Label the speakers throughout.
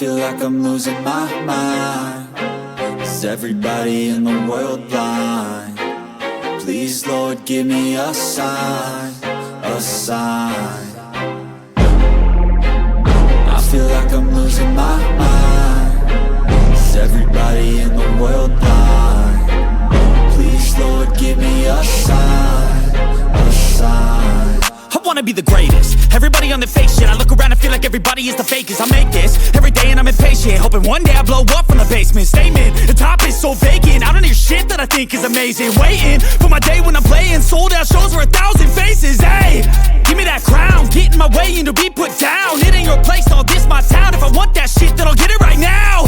Speaker 1: feel like I'm losing my mind. Is everybody in the world blind? Please, Lord, give me a sign, a sign. I feel like I'm losing my mind. Is everybody in the world blind? Please, Lord, give me a sign, a sign.
Speaker 2: I wanna be the greatest. Everybody on the fake shit. I look around and feel like everybody is the fakest. I make this every day and I'm impatient, hoping one day I blow up from the basement. Statement, the top is so vacant. I don't hear shit that I think is amazing. Waiting for my day when I'm playing sold out shows for 1,000 faces. Hey, give me that crown, get in my way and to be put down. It ain't your place, all this my town. If I want that shit, then I'll get it right now.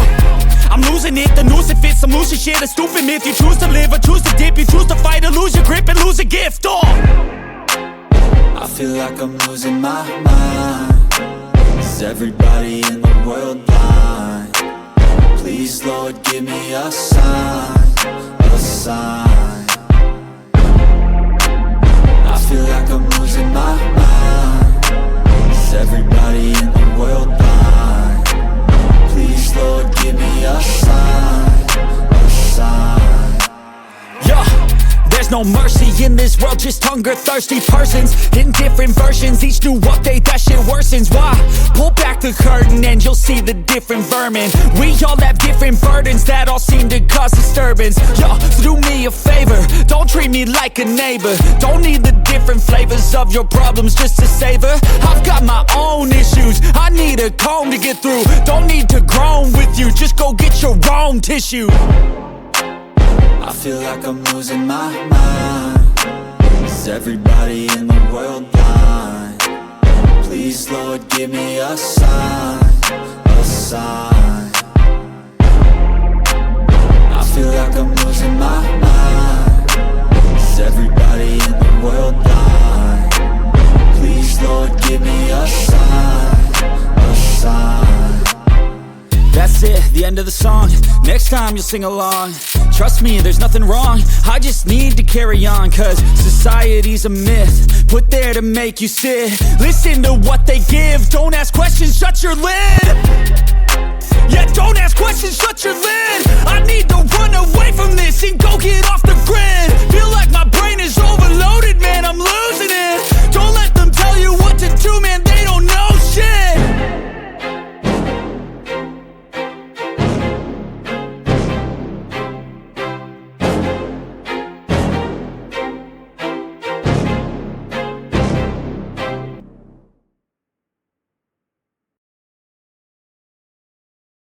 Speaker 2: I'm losing it, the noose it fits. I'm losing shit, a stupid myth. You choose to live or choose to dip. You choose to fight or lose your grip and lose a gift.
Speaker 1: I feel like I'm losing my mind. Is everybody in the world blind? Please, Lord, give me a sign, a sign. I feel like I'm losing my mind. Is everybody in the world blind? Please, Lord, give me a sign, a sign.
Speaker 2: There's no mercy in this world, just hunger-thirsty persons in different versions. Each new update, that shit worsens. Why? Pull back the curtain and you'll see the different vermin. We all have different burdens that all seem to cause disturbance. Yo, so do me a favor, don't treat me like a neighbor. Don't need the different flavors of your problems just to savor. I've got my own issues, I need a comb to get through. Don't need to groan with you, just go get your own tissue.
Speaker 1: I feel like I'm losing my mind. Is everybody in the world blind? Please, Lord, give me a sign, a sign. I feel like I'm losing my mind. Is everybody in the world blind? Please, Lord, give me a sign, a sign.
Speaker 2: That's it, the end of the song. Next time you'll sing along. Trust me, there's nothing wrong. I just need to carry on, cause society's a myth put there to make you sit. Listen to what they give. Don't ask questions, shut your lid. Yeah, don't ask questions, shut your lid. I need to run